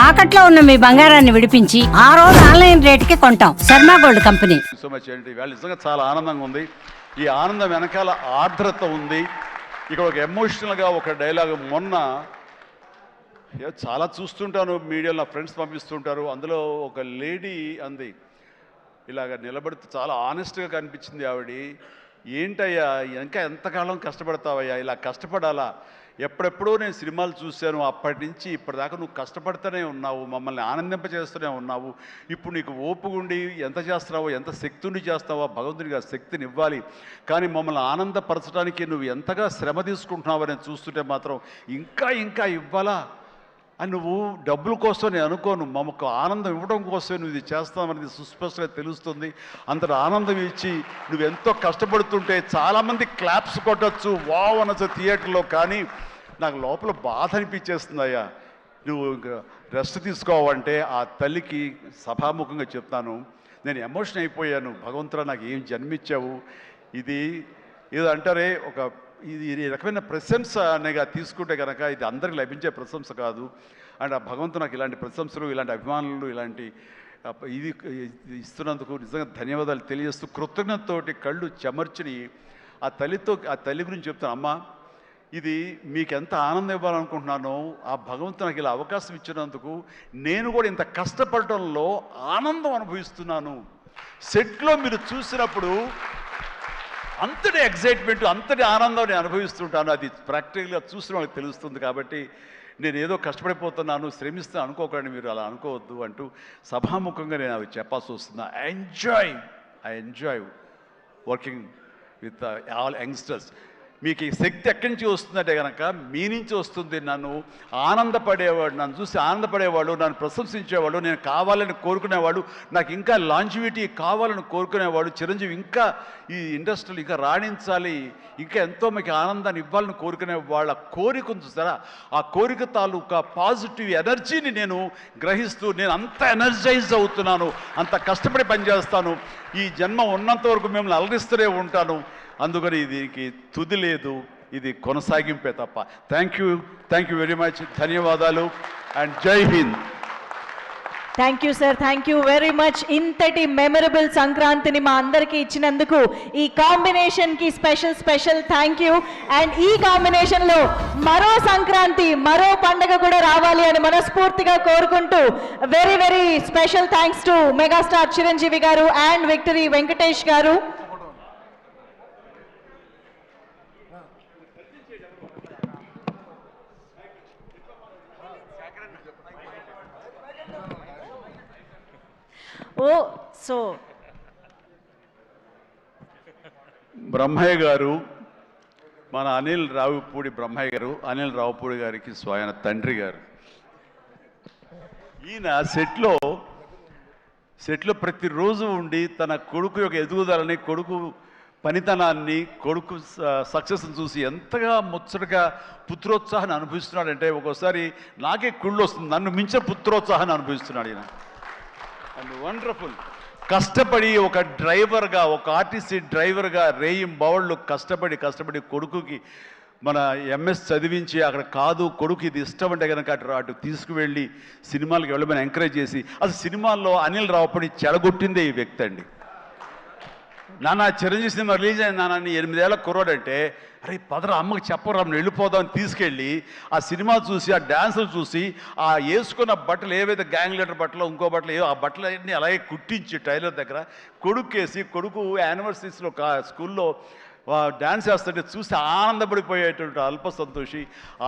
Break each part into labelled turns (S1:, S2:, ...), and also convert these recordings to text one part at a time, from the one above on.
S1: తాకట్లో ఉన్న మీ బంగారాన్ని విడిపించి ఆ రోజు ఆన్లైన్ రేటుకి కొంటాం. Sharma gold company.
S2: So much అండి. ఇవాళ నిజంగా చాలా ఆనందంగా ఉంది. ఈ ఆనందం వెనకాల ఆర్ద్రత ఉంది. ఇక్కడ ఒక ఎమోషనల్గా ఒక డైలాగ్ మొన్న చాలా చూస్తుంటాను మీడియాలో, నా ఫ్రెండ్స్ పంపిస్తుంటారు. అందులో ఒక లేడీ అంది, ఇలాగ నిలబడితే చాలా ఆనెస్ట్గా కనిపించింది ఆవిడ. ఏంటయ్యా ఇంకా ఎంతకాలం కష్టపడతావయ్యా, ఇలా కష్టపడాలా? ఎప్పుడెప్పుడో నేను సినిమాలు చూశాను, అప్పటి నుంచి ఇప్పటిదాకా నువ్వు కష్టపడుతూనే ఉన్నావు, మమ్మల్ని ఆనందింపజేస్తూనే ఉన్నావు. ఇప్పుడు నీకు ఓపుగుండి ఎంత చేస్తున్నావో, ఎంత శక్తిని చేస్తావో భగవంతుడికి ఆ శక్తిని ఇవ్వాలి. కానీ మమ్మల్ని ఆనందపరచడానికి నువ్వు ఎంతగా శ్రమ తీసుకుంటున్నావు అని చూస్తుంటే మాత్రం ఇంకా ఇంకా ఇవ్వాలా అని. నువ్వు డబ్బుల కోసం నేను అనుకోను, మమ్మకు ఆనందం ఇవ్వడం కోసమే నువ్వు ఇది చేస్తావనేది సుస్పష్టంగా తెలుస్తుంది. అంతటి ఆనందం ఇచ్చి నువ్వు ఎంతో కష్టపడుతుంటే చాలామంది క్లాప్స్ కొట్టచ్చు, వావ్ అనొచ్చు థియేటర్లో. కానీ నాకు లోపల బాధ అనిపించేస్తుంది. అయ్యా నువ్వు రెస్ట్ తీసుకోవాలంటే ఆ తల్లికి సభాముఖంగా చెప్తాను, నేను ఎమోషన్ అయిపోయాను. భగవంతుడా నాకు ఏం జన్మించావు. ఇది ఏదో అంటారే, ఒక ఇది రకమైన ప్రశంస అనేగా తీసుకుంటే కనుక ఇది అందరికి లభించే ప్రశంస కాదు. అండ్ ఆ భగవంతుడు నాకు ఇలాంటి ప్రశంసలు, ఇలాంటి అభిమానులు, ఇలాంటి ఇది ఇస్తున్నందుకు నిజంగా ధన్యవాదాలు తెలియజేస్తూ కృతజ్ఞతతోటి కళ్ళు చెమర్చుని ఆ తల్లి గురించి చెప్తాను. అమ్మ, ఇది మీకు ఎంత ఆనందం ఇవ్వాలనుకుంటున్నానో ఆ భగవంతుడు నాకు ఇలా అవకాశం ఇచ్చినందుకు నేను కూడా ఇంత కష్టపడటంలో ఆనందం అనుభవిస్తున్నాను. సెట్లో మీరు చూసినప్పుడు అంతటి ఎగ్జైట్మెంట్, అంతటి ఆనందాన్ని అనుభవిస్తుంటాను. అది ప్రాక్టికల్గా చూసిన వాళ్ళకి తెలుస్తుంది. కాబట్టి నేను ఏదో కష్టపడిపోతున్నాను, శ్రమిస్తాను అనుకోకండి, మీరు అలా అనుకోవద్దు అంటూ సభాముఖంగా నేను అవి చెప్పాల్సి వస్తుంది. I enjoy working with all youngsters. మీకు ఈ శక్తి ఎక్కడి నుంచి వస్తుందంటే కనుక మీ నుంచి వస్తుంది. నన్ను ఆనందపడేవాడు, నన్ను చూసి ఆనందపడేవాడు, నన్ను ప్రశంసించేవాడు, నేను కావాలని కోరుకునేవాడు, నాకు ఇంకా లాంజివిటీ కావాలని కోరుకునేవాడు, చిరంజీవి ఇంకా ఈ ఇండస్ట్రీలో ఇంకా రాణించాలి, ఇంకా ఎంతో మీకు ఆనందాన్ని ఇవ్వాలని కోరుకునే వాళ్ళ కోరిక ఉంది చూసారా, ఆ కోరిక తాలూకా పాజిటివ్ ఎనర్జీని నేను గ్రహిస్తూ నేను అంత ఎనర్జైజ్ అవుతున్నాను, అంత కష్టపడి పనిచేస్తాను. ఈ జన్మ ఉన్నంత వరకు మిమ్మల్ని అలరిస్తూనే ఉంటాను. అందుకని దీనికి తుది లేదు, ఇది కొనసాగింపే తప్ప. Thank you very much. ధన్యవాదాలు అండ్ జై Hind.
S3: Thank you sir, thank you very much. ఇంతటి మెమరబుల్ సంక్రాంతిని మా అందరికీ ఇచ్చినందుకు ఈ కాంబినేషన్కి స్పెషల్ థ్యాంక్ యూ. అండ్ ఈ కాంబినేషన్లో మరో సంక్రాంతి, మరో పండగ కూడా రావాలి అని మనస్ఫూర్తిగా కోరుకుంటూ very special thanks to megastar Chiranjeevi గారు అండ్ విక్టరీ వెంకటేష్ గారు.
S2: బ్రహ్మయ్య గారు, మన అనిల్ రావుపూడి బ్రహ్మయ్య గారు, అనిల్ రావుపూడి గారికి స్వయం తండ్రి గారు. ఈయన సెట్లో ప్రతిరోజు ఉండి తన కొడుకు యొక్క ఎదుగుదలని, కొడుకు పనితనాన్ని, కొడుకు సక్సెస్ని చూసి ఎంతగా ముచ్చటగా పుత్రోత్సాహాన్ని అనుభవిస్తున్నాడంటే ఒక్కోసారి నాకే కుళ్ళు వస్తుంది. నన్ను మించిన పుత్రోత్సాహాన్ని అనుభవిస్తున్నాడు ఈయన. And wonderful. కష్టపడి ఒక డ్రైవర్గా, ఒక ఆర్టీసీ డ్రైవర్గా రేయింబవళ్ళు కష్టపడి కొడుకుకి మన ఎంఎస్ చదివించి అక్కడ కాదు కొడుకు ఇది ఇష్టం అంటే కనుక అటు తీసుకువెళ్ళి సినిమాలకు వెళ్ళమని ఎంకరేజ్ చేసి, అసలు సినిమాల్లో అనిల్ రావుపూడి చెడగొట్టిందే ఈ వ్యక్తి అండి. నాన్న చిరంజీవి సినిమా రిలీజ్ అయిన నాన్న 8 ఏళ్ళ కుర్రాడంటే, అరే పదరా అమ్మకి చెప్పరా వెళ్ళిపోదామని తీసుకెళ్ళి ఆ సినిమా చూసి, ఆ డ్యాన్సులు చూసి, ఆ వేసుకున్న బట్టలు ఏవైతే గ్యాంగ్ లీడర్ బట్టలు, ఇంకో బట్టలు ఆ బట్టలన్నీ అలాగే కుట్టించి టైలర్ దగ్గర కొడుకేసి, కొడుకు యానివర్సరీస్లో స్కూల్లో డ్యాన్స్ వేస్తుంటే చూసి ఆనందపడిపోయేటువంటి అల్ప సంతోషి,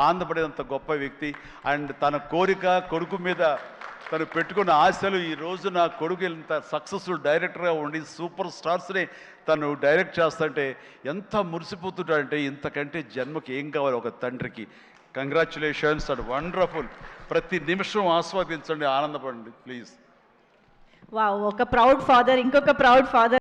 S2: ఆనందపడేంత గొప్ప వ్యక్తి. అండ్ తన కోరిక, కొడుకు మీద తను పెట్టుకున్న ఆశలు, ఈ రోజు నా కొడుకు ఇంత సక్సెస్ఫుల్ డైరెక్టర్గా ఉండి సూపర్ స్టార్స్ని తను డైరెక్ట్ చేస్తుంటే ఎంత మురిసిపోతుంటాడంటే, ఇంతకంటే జన్మకి ఏం కావాలి ఒక తండ్రికి. Congratulations and wonderful. ప్రతి నిమిషం ఆస్వాదించండి, ఆనందపడండి ప్లీజ్.
S3: వావ్, ఒక ప్రౌడ్ ఫాదర్, ఇంకొక ప్రౌడ్ ఫాదర్.